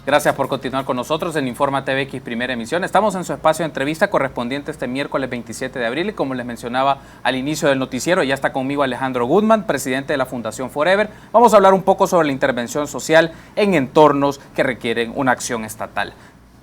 Gracias por continuar con nosotros en Informa TVX Primera Emisión. Estamos en su espacio de entrevista correspondiente este miércoles 27 de abril y como les mencionaba al inicio del noticiero, ya está conmigo Alejandro Gutman, presidente de la Fundación Forever. Vamos a hablar un poco sobre la intervención social en entornos que requieren una acción estatal.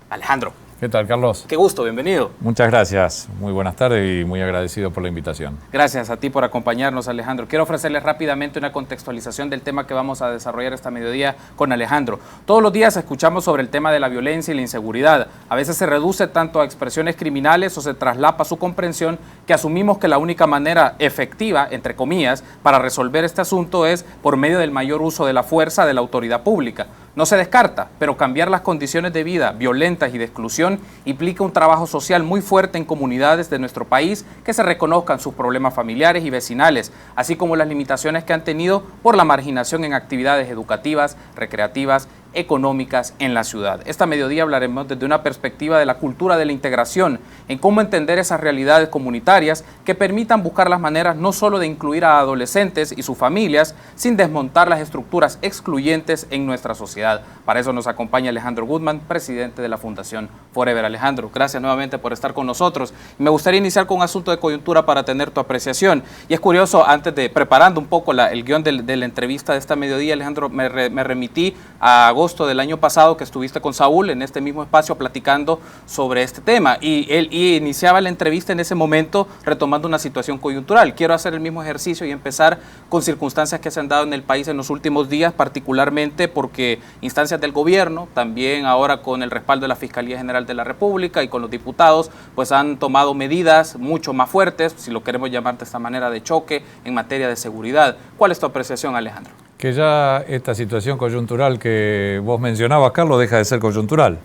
Alejandro. ¿Qué tal, Carlos? Qué gusto, bienvenido. Muchas gracias, muy buenas tardes y muy agradecido por la invitación. Gracias a ti por acompañarnos, Alejandro. Quiero ofrecerles rápidamente una contextualización del tema que vamos a desarrollar esta mediodía con Alejandro. Todos los días escuchamos sobre el tema de la violencia y la inseguridad. A veces se reduce tanto a expresiones criminales o se traslapa su comprensión que asumimos que la única manera efectiva, entre comillas, para resolver este asunto es por medio del mayor uso de la fuerza de la autoridad pública. No se descarta, pero cambiar las condiciones de vida violentas y de exclusión implica un trabajo social muy fuerte en comunidades de nuestro país que se reconozcan sus problemas familiares y vecinales, así como las limitaciones que han tenido por la marginación en actividades educativas, recreativas, económicas en la ciudad. Esta mediodía hablaremos desde una perspectiva de la cultura de la integración, en cómo entender esas realidades comunitarias que permitan buscar las maneras no solo de incluir a adolescentes y sus familias, sin desmontar las estructuras excluyentes en nuestra sociedad. Para eso nos acompaña Alejandro Gutman, presidente de la Fundación Forever. Alejandro, gracias nuevamente por estar con nosotros. Me gustaría iniciar con un asunto de coyuntura para tener tu apreciación. Y es curioso, antes de preparando un poco el guión de la entrevista de esta mediodía, Alejandro, me remití a agosto del año pasado que estuviste con Saúl en este mismo espacio platicando sobre este tema y él iniciaba la entrevista en ese momento retomando una situación coyuntural. Quiero hacer el mismo ejercicio y empezar con circunstancias que se han dado en el país en los últimos días, particularmente porque instancias del gobierno, también ahora con el respaldo de la Fiscalía General de la República y con los diputados, pues han tomado medidas mucho más fuertes, si lo queremos llamar de esta manera, de choque en materia de seguridad. ¿Cuál es tu apreciación, Alejandro? Que ya esta situación coyuntural que vos mencionabas, Carlos, deja de ser coyuntural.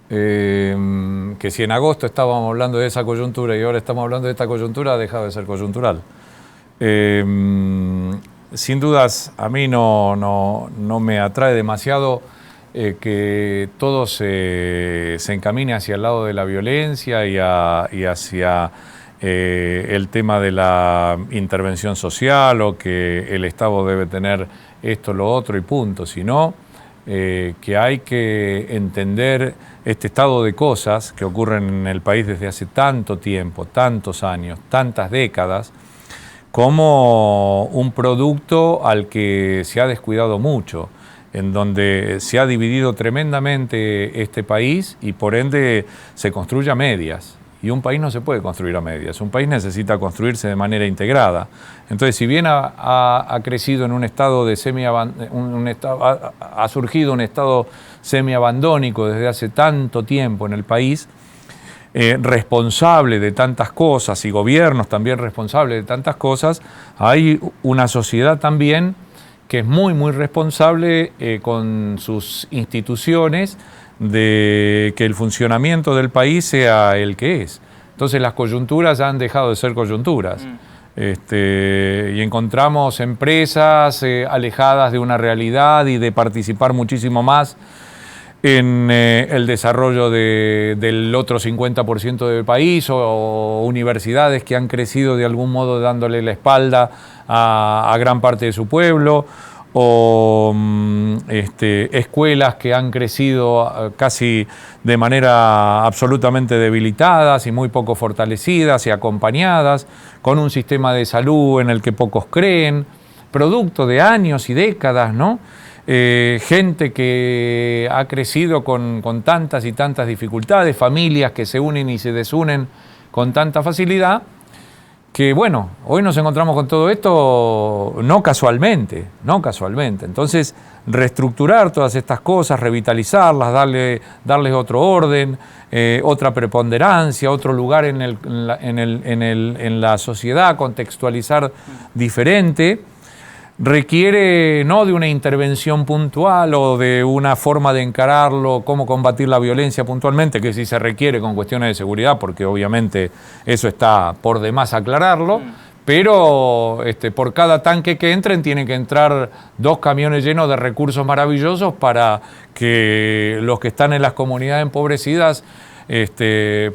Que si en agosto estábamos hablando de esa coyuntura y ahora estamos hablando de esta coyuntura, ha dejado de ser coyuntural. Sin dudas, a mí no me atrae demasiado que todo se encamine hacia el lado de la violencia y hacia el tema de la intervención social o que el Estado debe tener esto, lo otro y punto, sino que hay que entender este estado de cosas que ocurren en el país desde hace tanto tiempo, tantos años, tantas décadas, como un producto al que se ha descuidado mucho, en donde se ha dividido tremendamente este país y por ende se construye a medias. Y un país no se puede construir a medias, un país necesita construirse de manera integrada. Entonces, si bien ha crecido en un estado de ha surgido un estado semiabandónico desde hace tanto tiempo en el país, responsable de tantas cosas y gobiernos también responsables de tantas cosas, hay una sociedad también que es muy, muy responsable con sus instituciones, de que el funcionamiento del país sea el que es. Entonces las coyunturas ya han dejado de ser coyunturas. Y encontramos empresas alejadas de una realidad y de participar muchísimo más en el desarrollo del otro 50% del país o universidades que han crecido de algún modo dándole la espalda a gran parte de su pueblo, o escuelas que han crecido casi de manera absolutamente debilitadas y muy poco fortalecidas y acompañadas, con un sistema de salud en el que pocos creen, producto de años y décadas, ¿no? Gente que ha crecido con tantas y tantas dificultades, familias que se unen y se desunen con tanta facilidad, que bueno, hoy nos encontramos con todo esto no casualmente. Entonces, reestructurar todas estas cosas, revitalizarlas, darles otro orden, otra preponderancia, otro lugar en la sociedad, contextualizar diferente, requiere no de una intervención puntual o de una forma de encararlo, cómo combatir la violencia puntualmente, que sí se requiere con cuestiones de seguridad, porque obviamente eso está por demás aclararlo, pero por cada tanque que entren tienen que entrar 2 camiones llenos de recursos maravillosos para que los que están en las comunidades empobrecidas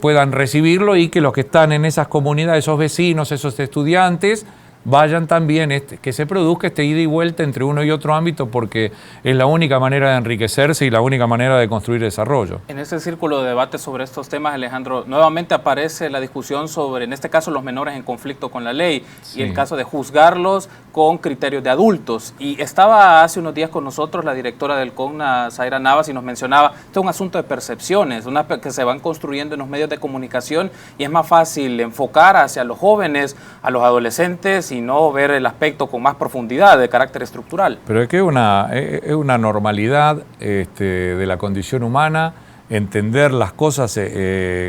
puedan recibirlo y que los que están en esas comunidades, esos vecinos, esos estudiantes, vayan también, que se produzca este ida y vuelta entre uno y otro ámbito, porque es la única manera de enriquecerse y la única manera de construir desarrollo. En ese círculo de debate sobre estos temas, Alejandro, nuevamente aparece la discusión sobre, en este caso, los menores en conflicto con la ley, sí, y el caso de juzgarlos con criterios de adultos. Y estaba hace unos días con nosotros la directora del CONA, Zaira Navas, y nos mencionaba, esto es un asunto de percepciones, que se van construyendo en los medios de comunicación, y es más fácil enfocar hacia los jóvenes, a los adolescentes, y no ver el aspecto con más profundidad, de carácter estructural. Pero es que es una normalidad de la condición humana entender las cosas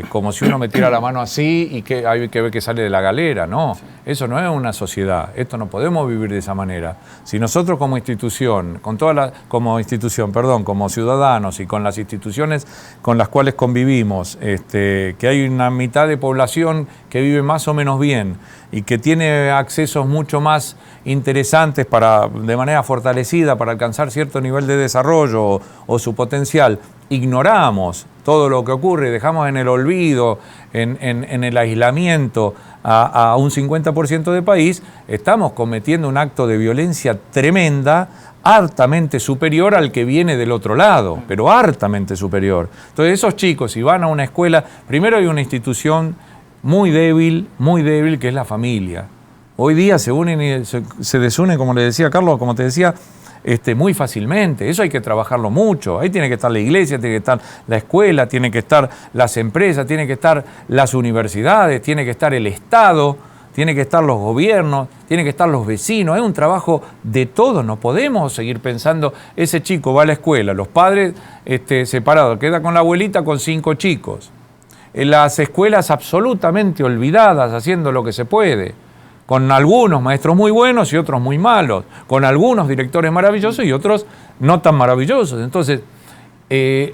como si uno metiera la mano así y que hay que ver que sale de la galera. No, sí, eso no es una sociedad, esto no podemos vivir de esa manera. Si nosotros como institución, como ciudadanos y con las instituciones con las cuales convivimos, que hay una mitad de población que vive más o menos bien y que tiene accesos mucho más interesantes de manera fortalecida para alcanzar cierto nivel de desarrollo o su potencial, ignoramos todo lo que ocurre, dejamos en el olvido, en el aislamiento a un 50% del país, estamos cometiendo un acto de violencia tremenda, hartamente superior al que viene del otro lado, pero hartamente superior. Entonces esos chicos, si van a una escuela, primero hay una institución muy débil, que es la familia. Hoy día se unen y se desunen, como le decía Carlos, como te decía, muy fácilmente. Eso hay que trabajarlo mucho. Ahí tiene que estar la iglesia, tiene que estar la escuela, tiene que estar las empresas, tiene que estar las universidades, tiene que estar el Estado, tiene que estar los gobiernos, tiene que estar los vecinos. Es un trabajo de todos. No podemos seguir pensando, ese chico va a la escuela, los padres separados, queda con la abuelita con 5 chicos. En las escuelas absolutamente olvidadas, haciendo lo que se puede, con algunos maestros muy buenos y otros muy malos, con algunos directores maravillosos y otros no tan maravillosos. Entonces,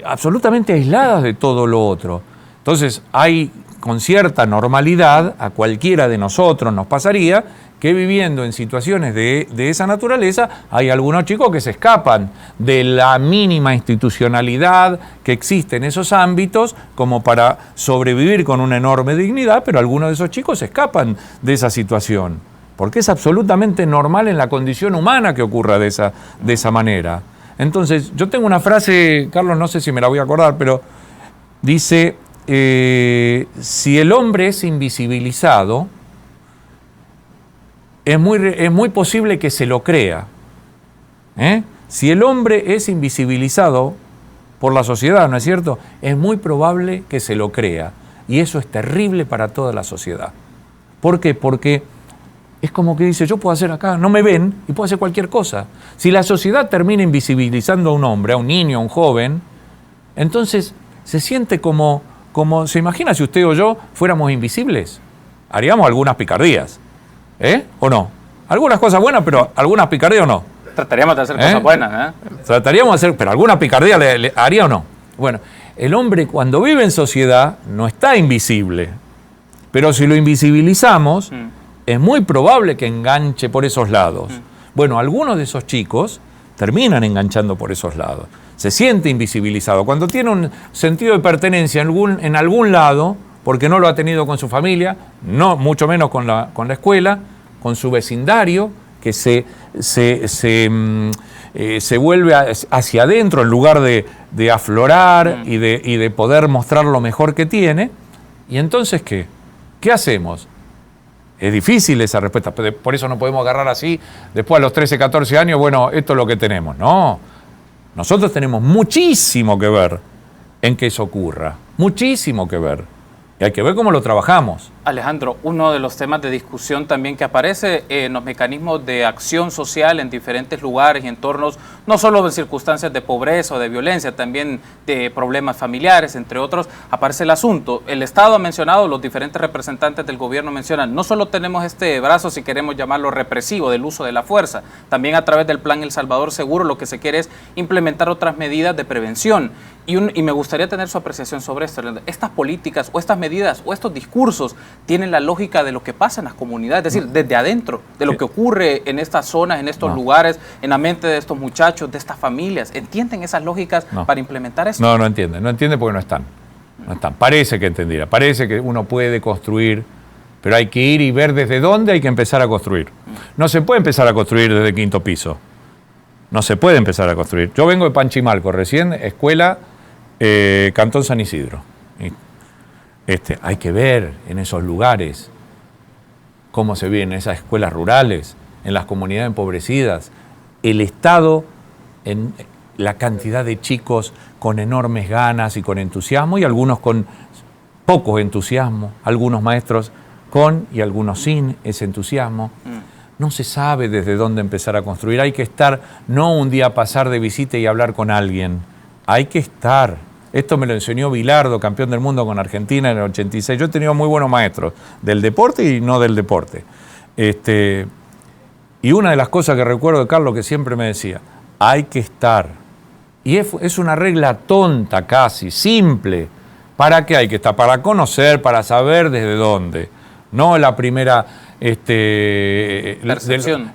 absolutamente aisladas de todo lo otro. Entonces, hay con cierta normalidad, a cualquiera de nosotros nos pasaría, que viviendo en situaciones de esa naturaleza, hay algunos chicos que se escapan de la mínima institucionalidad que existe en esos ámbitos como para sobrevivir con una enorme dignidad, pero algunos de esos chicos se escapan de esa situación, porque es absolutamente normal en la condición humana que ocurra de esa manera. Entonces, yo tengo una frase, Carlos, no sé si me la voy a acordar, pero dice, si el hombre es invisibilizado, es muy posible que se lo crea. Si el hombre es invisibilizado por la sociedad, ¿no es cierto?, es muy probable que se lo crea. Y eso es terrible para toda la sociedad. ¿Por qué? Porque es como que dice, yo puedo hacer acá, no me ven y puedo hacer cualquier cosa. Si la sociedad termina invisibilizando a un hombre, a un niño, a un joven, entonces se siente como ¿se imagina si usted o yo fuéramos invisibles? Haríamos algunas picardías. ¿O no? Algunas cosas buenas, pero algunas picardías o no. Trataríamos de hacer cosas buenas, Trataríamos de hacer, pero alguna picardía le haría o no. Bueno, el hombre cuando vive en sociedad no está invisible, pero si lo invisibilizamos, es muy probable que enganche por esos lados. Bueno, algunos de esos chicos terminan enganchando por esos lados. Se siente invisibilizado. Cuando tiene un sentido de pertenencia en algún lado, porque no lo ha tenido con su familia, no, mucho menos con la escuela, con su vecindario, que se vuelve hacia adentro en lugar de aflorar y de poder mostrar lo mejor que tiene. ¿Y entonces qué? ¿Qué hacemos? Es difícil esa respuesta, por eso no podemos agarrar así, después a los 13, 14 años, bueno, esto es lo que tenemos. No, nosotros tenemos muchísimo que ver en que eso ocurra, muchísimo que ver. Y hay que ver cómo lo trabajamos. Alejandro, uno de los temas de discusión también que aparece en los mecanismos de acción social en diferentes lugares y entornos, no solo en circunstancias de pobreza o de violencia, también de problemas familiares, entre otros, aparece el asunto. El Estado ha mencionado, los diferentes representantes del gobierno mencionan, no solo tenemos este brazo, si queremos llamarlo represivo, del uso de la fuerza, también a través del Plan El Salvador Seguro lo que se quiere es implementar otras medidas de prevención. Y me gustaría tener su apreciación sobre esto. Estas políticas o estas medidas o estos discursos tienen la lógica de lo que pasa en las comunidades, es decir, desde adentro, de lo que ocurre en estas zonas, en estos lugares, en la mente de estos muchachos, de estas familias. ¿Entienden esas lógicas para implementar esto? No entienden porque no están. Parece que entendiera, parece que uno puede construir pero hay que ir y ver desde dónde hay que empezar a construir. No se puede empezar a construir desde el 5º piso. No se puede empezar a construir. Yo vengo de Panchimalco, recién, escuela Cantón San Isidro. Hay que ver en esos lugares cómo se ve en esas escuelas rurales, en las comunidades empobrecidas, el Estado, en la cantidad de chicos con enormes ganas y con entusiasmo, y algunos con poco entusiasmo, algunos maestros con y algunos sin ese entusiasmo. No se sabe desde dónde empezar a construir. Hay que estar, no un día pasar de visita y hablar con alguien. Hay que estar. Esto me lo enseñó Bilardo, campeón del mundo con Argentina en el 86. Yo he tenido muy buenos maestros, del deporte y no del deporte. Y una de las cosas que recuerdo de Carlos que siempre me decía, hay que estar. Y es una regla tonta casi, simple. ¿Para qué hay que estar? Para conocer, para saber desde dónde. No la primera...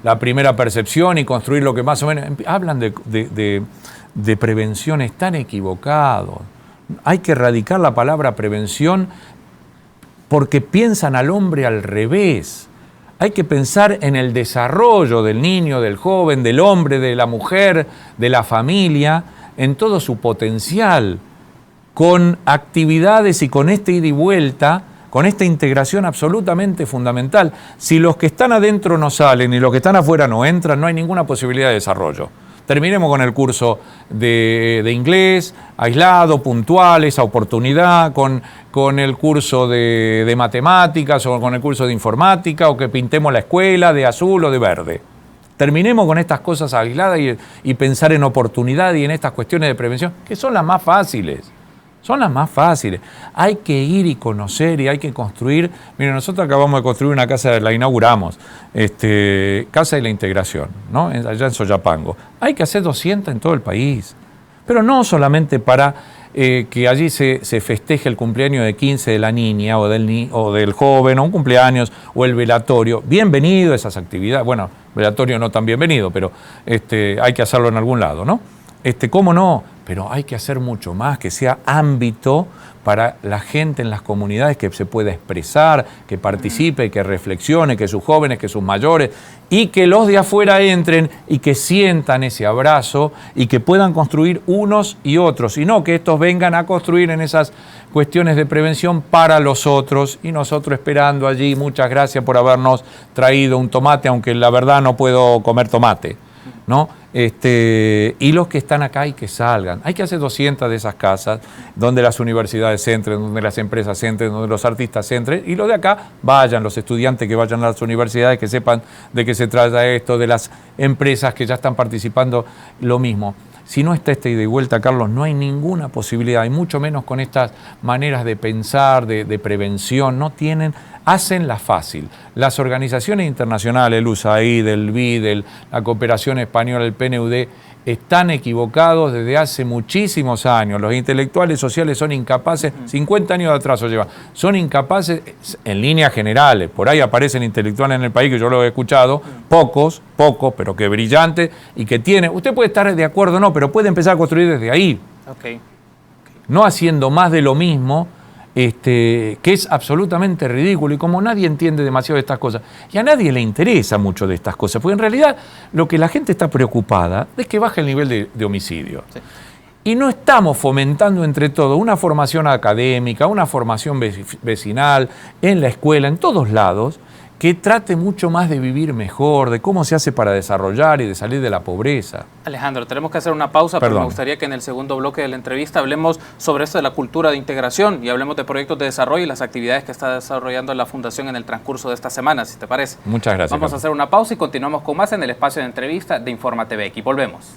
la primera percepción y construir lo que más o menos... Hablan de prevención, están equivocados. Hay que erradicar la palabra prevención porque piensan al hombre al revés. Hay que pensar en el desarrollo del niño, del joven, del hombre, de la mujer, de la familia, en todo su potencial, con actividades y con ida y vuelta, con esta integración absolutamente fundamental. Si los que están adentro no salen y los que están afuera no entran, no hay ninguna posibilidad de desarrollo. Terminemos con el curso de inglés, aislado, puntual, esa oportunidad, con el curso de matemáticas o con el curso de informática, o que pintemos la escuela de azul o de verde. Terminemos con estas cosas aisladas y pensar en oportunidad y en estas cuestiones de prevención, que son las más fáciles. Son las más fáciles. Hay que ir y conocer y hay que construir. Miren, nosotros acabamos de construir una casa, la inauguramos, Casa de la Integración, ¿no? Allá en Soyapango. Hay que hacer 200 en todo el país. Pero no solamente para que allí se festeje el cumpleaños de 15 de la niña o del joven, o un cumpleaños, o el velatorio. Bienvenido a esas actividades. Bueno, velatorio no tan bienvenido, pero hay que hacerlo en algún lado, ¿no? ¿Cómo no? Pero hay que hacer mucho más, que sea ámbito para la gente en las comunidades, que se pueda expresar, que participe, que reflexione, que sus jóvenes, que sus mayores, y que los de afuera entren y que sientan ese abrazo y que puedan construir unos y otros, y no que estos vengan a construir en esas cuestiones de prevención para los otros, y nosotros esperando allí, muchas gracias por habernos traído un tomate, aunque la verdad no puedo comer tomate, ¿no? Y los que están acá y que salgan. Hay que hacer 200 de esas casas, donde las universidades entren, donde las empresas entren, donde los artistas entren, y los de acá vayan, los estudiantes que vayan a las universidades, que sepan de qué se trata esto, de las empresas que ya están participando, lo mismo. Si no está ida y vuelta, Carlos, no hay ninguna posibilidad, y mucho menos con estas maneras de pensar, de prevención, hacen la fácil. Las organizaciones internacionales, el USAID, el BID, la Cooperación Española, el PNUD, están equivocados desde hace muchísimos años. Los intelectuales sociales son incapaces, 50 años de atraso llevan, son incapaces en líneas generales. Por ahí aparecen intelectuales en el país, que yo lo he escuchado, pocos, pero que brillantes y que tienen. Usted puede estar de acuerdo o no, pero puede empezar a construir desde ahí. Okay. No haciendo más de lo mismo, que es absolutamente ridículo, y como nadie entiende demasiado de estas cosas, y a nadie le interesa mucho de estas cosas, porque en realidad lo que la gente está preocupada es que baje el nivel de homicidio. Sí. Y no estamos fomentando entre todos una formación académica, una formación vecinal, en la escuela, en todos lados, que trate mucho más de vivir mejor, de cómo se hace para desarrollar y de salir de la pobreza. Alejandro, tenemos que hacer una pausa, pero me gustaría que en el segundo bloque de la entrevista hablemos sobre esto de la cultura de integración y hablemos de proyectos de desarrollo y las actividades que está desarrollando la Fundación en el transcurso de esta semana, si te parece. Muchas gracias. Vamos a hacer una pausa y continuamos con más en el espacio de entrevista de Informa TV. Y volvemos.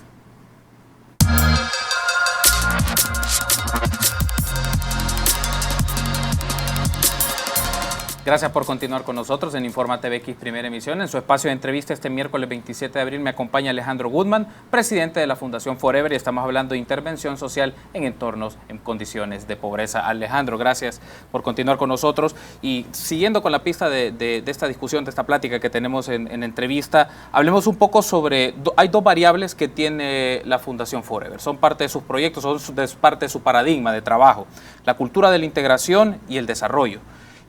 Gracias por continuar con nosotros en Informa TVX Primera Emisión. En su espacio de entrevista este miércoles 27 de abril me acompaña Alejandro Goodman, presidente de la Fundación Forever, y estamos hablando de intervención social en entornos en condiciones de pobreza. Alejandro, gracias por continuar con nosotros. Y siguiendo con la pista de esta discusión, de esta plática que tenemos en entrevista, hablemos un poco sobre, hay dos variables que tiene la Fundación Forever, son parte de sus proyectos, son parte de su paradigma de trabajo, la cultura de la integración y el desarrollo.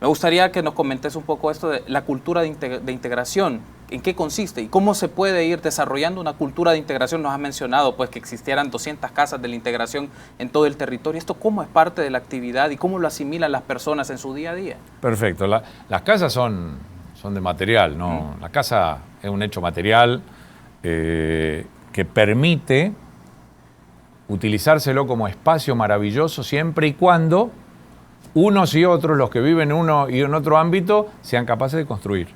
Me gustaría que nos comentes un poco esto de la cultura de integración. ¿En qué consiste y cómo se puede ir desarrollando una cultura de integración? Nos has mencionado pues que existieran 200 casas de la integración en todo el territorio. ¿Esto cómo es parte de la actividad y cómo lo asimilan las personas en su día a día? Perfecto. Las casas son de material, ¿no? La casa es un hecho material que permite utilizárselo como espacio maravilloso siempre y cuando unos y otros, los que viven en uno y en otro ámbito, sean capaces de construir.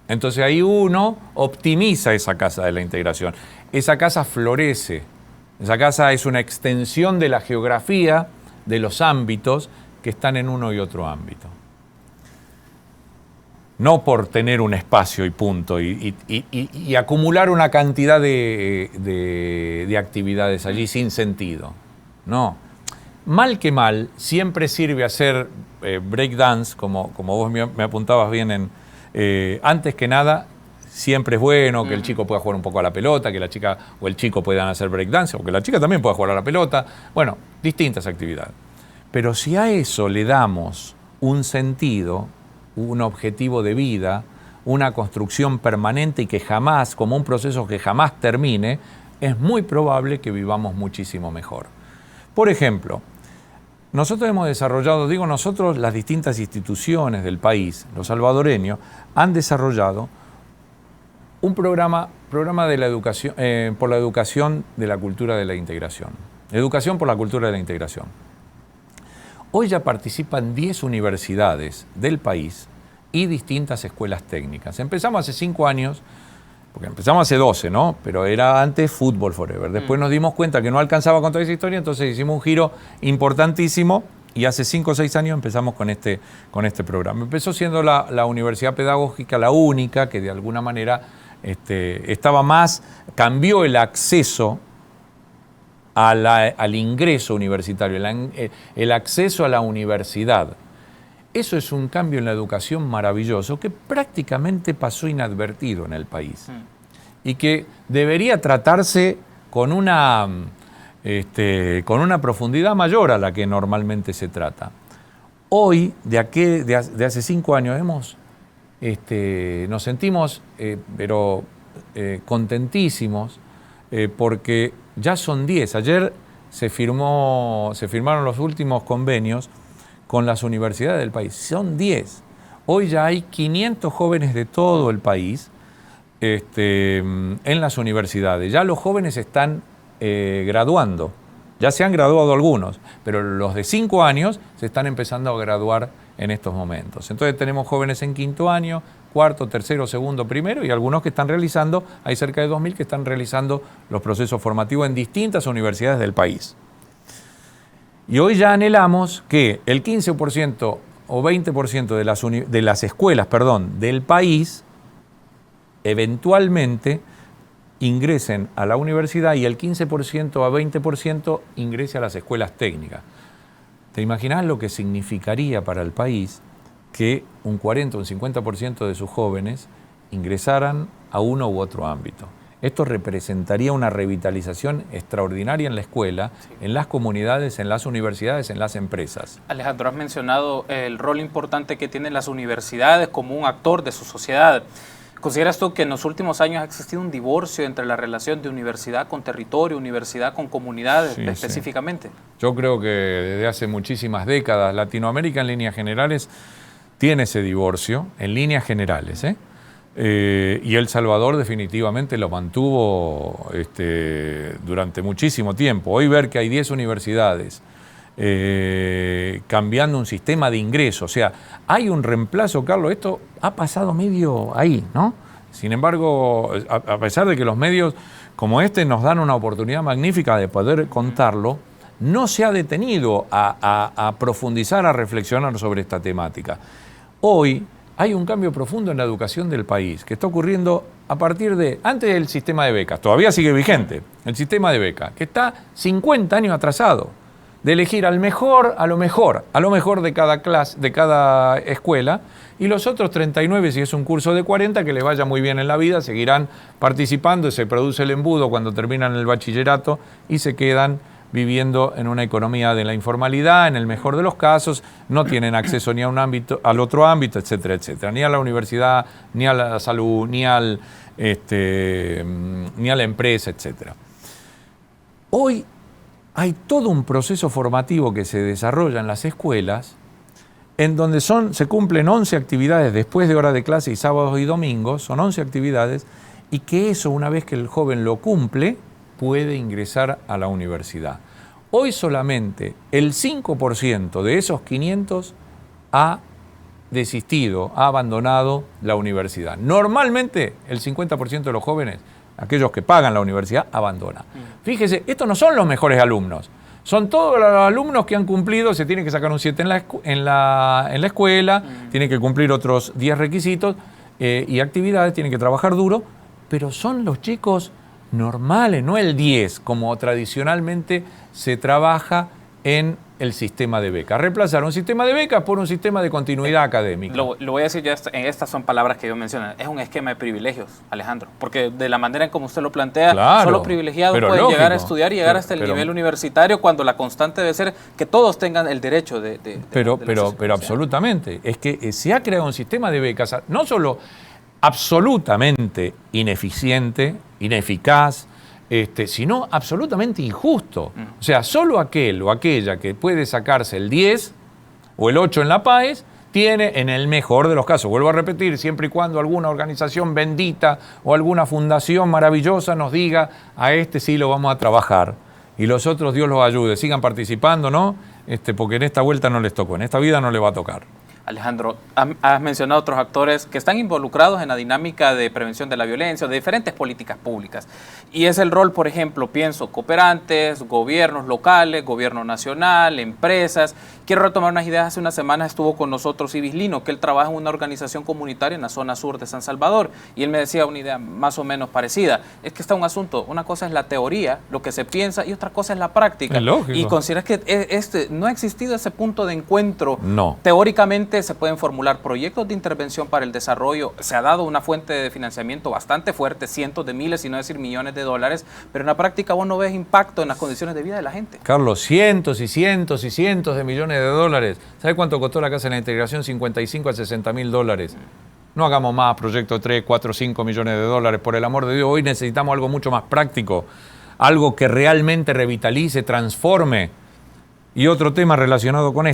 Entonces ahí uno optimiza esa casa de la integración. Esa casa florece. Esa casa es una extensión de la geografía de los ámbitos que están en uno y otro ámbito. No por tener un espacio y punto, y acumular una cantidad de actividades allí sin sentido. No. Mal que mal, siempre sirve hacer breakdance, como vos me apuntabas bien antes que nada, siempre es bueno que el chico pueda jugar un poco a la pelota, que la chica o el chico puedan hacer breakdance, o que la chica también pueda jugar a la pelota. Bueno, distintas actividades. Pero si a eso le damos un sentido, un objetivo de vida, una construcción permanente y que jamás, como un proceso que jamás termine, es muy probable que vivamos muchísimo mejor. Por ejemplo, nosotros hemos desarrollado, digo nosotros, las distintas instituciones del país, los salvadoreños, han desarrollado un programa de la educación, por la educación de la cultura de la integración. Educación por la cultura de la integración. Hoy ya participan 10 universidades del país y distintas escuelas técnicas. Empezamos hace 5 años, porque empezamos hace 12, ¿no? Pero era antes Fútbol Forever. Después nos dimos cuenta que no alcanzaba con toda esa historia, entonces hicimos un giro importantísimo y hace 5 o 6 años empezamos con este programa. Empezó siendo la universidad pedagógica la única que de alguna manera estaba más, cambió el acceso al ingreso universitario, el acceso a la universidad. Eso es un cambio en la educación maravilloso que prácticamente pasó inadvertido en el país y que debería tratarse con una profundidad mayor a la que normalmente se trata. Hoy, de hace 5 años, nos sentimos contentísimos porque ya son 10. Ayer se firmaron los últimos convenios con las universidades del país. Son 10. Hoy ya hay 500 jóvenes de todo el país en las universidades. Ya los jóvenes están graduando. Ya se han graduado algunos, pero los de 5 años se están empezando a graduar en estos momentos. Entonces tenemos jóvenes en 5º año, 4º, 3º, 2º, 1º y algunos que están realizando, hay cerca de 2.000 que están realizando los procesos formativos en distintas universidades del país. Y hoy ya anhelamos que el 15% o 20% de las escuelas, del país, eventualmente ingresen a la universidad y el 15% a 20% ingrese a las escuelas técnicas. ¿Te imaginas lo que significaría para el país que un 40 o un 50% de sus jóvenes ingresaran a uno u otro ámbito? Esto representaría una revitalización extraordinaria en la escuela, en las comunidades, en las universidades, en las empresas. Alejandro, has mencionado el rol importante que tienen las universidades como un actor de su sociedad. ¿Consideras tú que en los últimos años ha existido un divorcio entre la relación de universidad con territorio, universidad con comunidades específicamente? Sí. Yo creo que desde hace muchísimas décadas Latinoamérica en líneas generales tiene ese divorcio, en líneas generales, y El Salvador definitivamente lo mantuvo durante muchísimo tiempo. Hoy ver que hay 10 universidades cambiando un sistema de ingreso, o sea, hay un reemplazo, Carlos, esto ha pasado medio ahí, ¿no? Sin embargo, a pesar de que los medios como nos dan una oportunidad magnífica de poder contarlo, no se ha detenido a profundizar, a reflexionar sobre esta temática. Hoy hay un cambio profundo en la educación del país que está ocurriendo a partir antes del sistema de becas, todavía sigue vigente, el sistema de becas, que está 50 años atrasado, de elegir a lo mejor de cada clase, de cada escuela, y los otros 39, si es un curso de 40, que les vaya muy bien en la vida, seguirán participando, se produce el embudo cuando terminan el bachillerato y se quedan viviendo en una economía de la informalidad, en el mejor de los casos, no tienen acceso ni a un ámbito, al otro ámbito, etcétera, etcétera, ni a la universidad, ni a la salud, ni a la empresa, etcétera. Hoy hay todo un proceso formativo que se desarrolla en las escuelas en donde se cumplen 11 actividades después de hora de clase y sábados y domingos, son 11 actividades, y que eso, una vez que el joven lo cumple, puede ingresar a la universidad. Hoy solamente el 5% de esos 500 ha desistido, ha abandonado la universidad. Normalmente el 50% de los jóvenes, aquellos que pagan la universidad, abandonan. Fíjese, estos no son los mejores alumnos. Son todos los alumnos que han cumplido, se tienen que sacar un 7 en la escuela, tienen que cumplir otros 10 requisitos y actividades, tienen que trabajar duro, pero son los chicos normales, no el 10, como tradicionalmente se trabaja en el sistema de becas. Reemplazar un sistema de becas por un sistema de continuidad académica. Lo voy a decir yo, estas son palabras que yo mencioné. Es un esquema de privilegios, Alejandro, porque de la manera en como usted lo plantea, claro, solo privilegiados pueden llegar a estudiar y llegar hasta el nivel universitario, cuando la constante debe ser que todos tengan el derecho pero absolutamente. Es que se ha creado un sistema de becas, no solo absolutamente ineficiente, ineficaz, sino absolutamente injusto. O sea, solo aquel o aquella que puede sacarse el 10 o el 8 en la PAES tiene, en el mejor de los casos, vuelvo a repetir, siempre y cuando alguna organización bendita o alguna fundación maravillosa nos diga, a este sí lo vamos a trabajar y los otros Dios los ayude, sigan participando, ¿no? Porque en esta vuelta no les tocó, en esta vida no les va a tocar. Alejandro, has mencionado otros actores que están involucrados en la dinámica de prevención de la violencia, de diferentes políticas públicas. Y es el rol, por ejemplo, pienso, cooperantes, gobiernos locales, gobierno nacional, empresas. Quiero retomar unas ideas. Hace unas semanas estuvo con nosotros Ibis Lino, que él trabaja en una organización comunitaria en la zona sur de San Salvador. Y él me decía una idea más o menos parecida. Es que está un asunto, una cosa es la teoría, lo que se piensa, y otra cosa es la práctica. Es lógico. Y consideras que no ha existido ese punto de encuentro. No. Teóricamente se pueden formular proyectos de intervención para el desarrollo. Se ha dado una fuente de financiamiento bastante fuerte, cientos de miles, si no decir millones de dólares, pero en la práctica vos no ves impacto en las condiciones de vida de la gente. Carlos, cientos y cientos y cientos de millones de dólares. ¿Sabe cuánto costó la casa de la integración? 55 a 60 mil dólares. No hagamos más proyectos de 3, 4, 5 millones de dólares, por el amor de Dios. Hoy necesitamos algo mucho más práctico, algo que realmente revitalice, transforme. Y otro tema relacionado con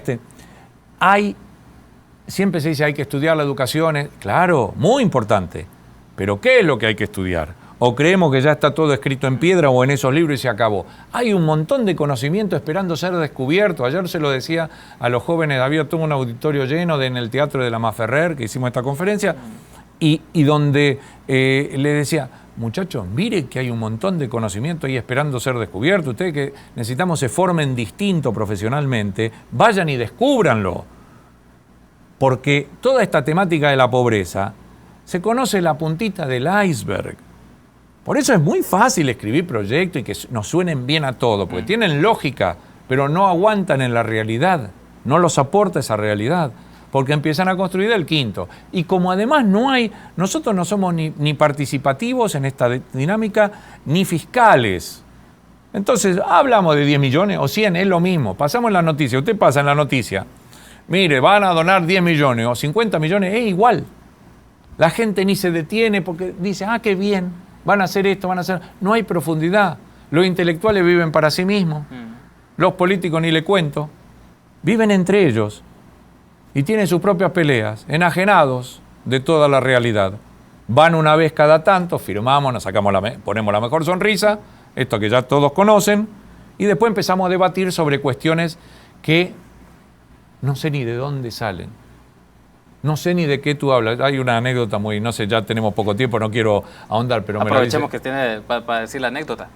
siempre se dice hay que estudiar la educación, claro, muy importante, pero ¿qué es lo que hay que estudiar? ¿O creemos que ya está todo escrito en piedra o en esos libros y se acabó? Hay un montón de conocimiento esperando ser descubierto. Ayer se lo decía a los jóvenes, había todo un auditorio lleno en el Teatro de la Maferrer, que hicimos esta conferencia, y donde le decía, muchachos, mire que hay un montón de conocimiento ahí esperando ser descubierto. Ustedes que necesitamos se formen distinto profesionalmente, vayan y descúbranlo. Porque toda esta temática de la pobreza se conoce la puntita del iceberg. Por eso es muy fácil escribir proyectos y que nos suenen bien a todos, porque tienen lógica, pero no aguantan en la realidad, no los aporta esa realidad, porque empiezan a construir el quinto. Y como además nosotros no somos ni participativos en esta dinámica, ni fiscales. Entonces, hablamos de 10 millones o 100, es lo mismo. Pasamos en la noticia, usted pasa en la noticia. Mire, van a donar 10 millones o 50 millones, es igual. La gente ni se detiene porque dice, qué bien, van a hacer esto, van a hacer... No hay profundidad. Los intelectuales viven para sí mismos. Los políticos ni le cuento. Viven entre ellos y tienen sus propias peleas, enajenados de toda la realidad. Van una vez cada tanto, firmamos, nos sacamos ponemos la mejor sonrisa, esto que ya todos conocen, y después empezamos a debatir sobre cuestiones que no sé ni de dónde salen. No sé ni de qué tú hablas. Hay una anécdota no sé, ya tenemos poco tiempo, no quiero ahondar, pero aprovechemos que tiene para decir la anécdota.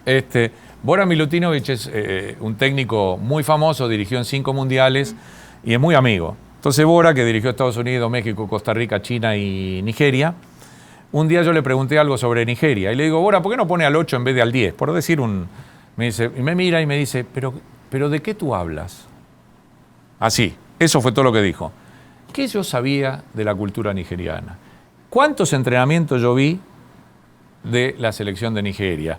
Bora Milutinovic es un técnico muy famoso, dirigió en 5 mundiales y es muy amigo. Entonces Bora, que dirigió Estados Unidos, México, Costa Rica, China y Nigeria, un día yo le pregunté algo sobre Nigeria y le digo, Bora, ¿por qué no pone al 8 en vez de al 10? Por decir me dice, y me mira y me dice, pero ¿de qué tú hablas? Así. Eso fue todo lo que dijo. ¿Qué yo sabía de la cultura nigeriana? ¿Cuántos entrenamientos yo vi de la selección de Nigeria?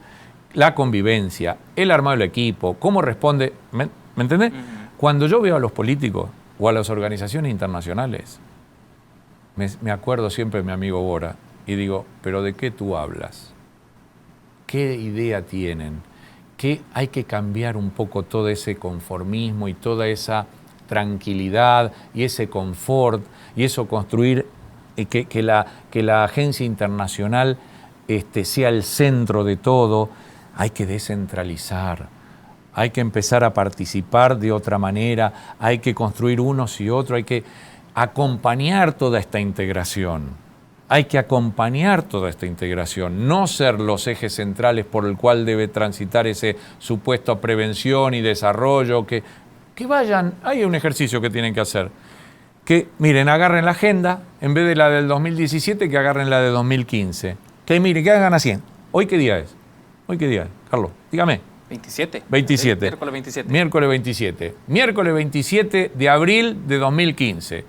la convivencia, el armado del equipo, cómo responde, ¿me entendés? Cuando yo veo a los políticos o a las organizaciones internacionales, me acuerdo siempre de mi amigo Bora y digo, ¿pero de qué tú hablas? ¿Qué idea tienen? Que hay que cambiar un poco todo ese conformismo y toda esa tranquilidad y ese confort y eso construir que la agencia internacional sea el centro de todo. Hay que descentralizar, hay que empezar a participar de otra manera, hay que construir unos y otros, hay que acompañar toda esta integración. Hay que acompañar toda esta integración, no ser los ejes centrales por el cual debe transitar ese supuesto a prevención y desarrollo, que vayan, hay un ejercicio que tienen que hacer, que miren, agarren la agenda, en vez de la del 2017, que agarren la de 2015, que miren, que hagan así. ¿Hoy qué día es? ¿Hoy qué día es? Carlos, dígame. 27. 27. Miércoles 27. Miércoles 27. Miércoles 27 de abril de 2015.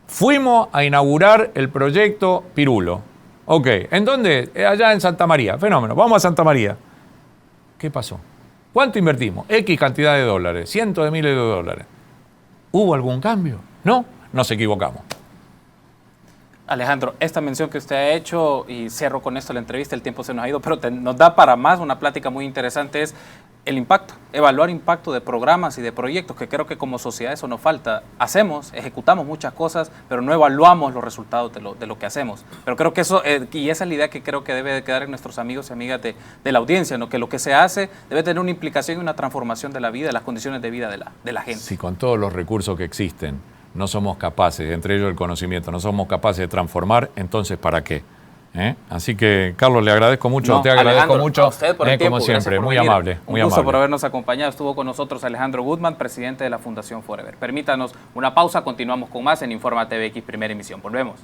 Fuimos a inaugurar el proyecto Pirulo. Ok, ¿en dónde? Allá en Santa María. Fenómeno, vamos a Santa María. ¿Qué pasó? ¿Cuánto invertimos? X cantidad de dólares, cientos de miles de dólares. ¿Hubo algún cambio? No, nos equivocamos. Alejandro, esta mención que usted ha hecho, y cierro con esto la entrevista, el tiempo se nos ha ido, pero nos da para más, una plática muy interesante, es el impacto, evaluar impacto de programas y de proyectos, que creo que como sociedad eso nos falta. Hacemos, ejecutamos muchas cosas, pero no evaluamos los resultados de lo que hacemos. Pero creo que eso, y esa es la idea que creo que debe de quedar en nuestros amigos y amigas de la audiencia, ¿no? Que lo que se hace debe tener una implicación y una transformación de la vida, de las condiciones de vida de la gente. Si con todos los recursos que existen no somos capaces, entre ellos el conocimiento, no somos capaces de transformar, entonces ¿para qué? Así que, Carlos, le agradezco mucho, te agradezco Alejandro, mucho, a usted por el tiempo, como siempre, muy venir. amable. Un gusto por habernos acompañado. Estuvo con nosotros Alejandro Gutman, presidente de la Fundación Forever. Permítanos una pausa, continuamos con más en Informa TVX, primera emisión. Volvemos.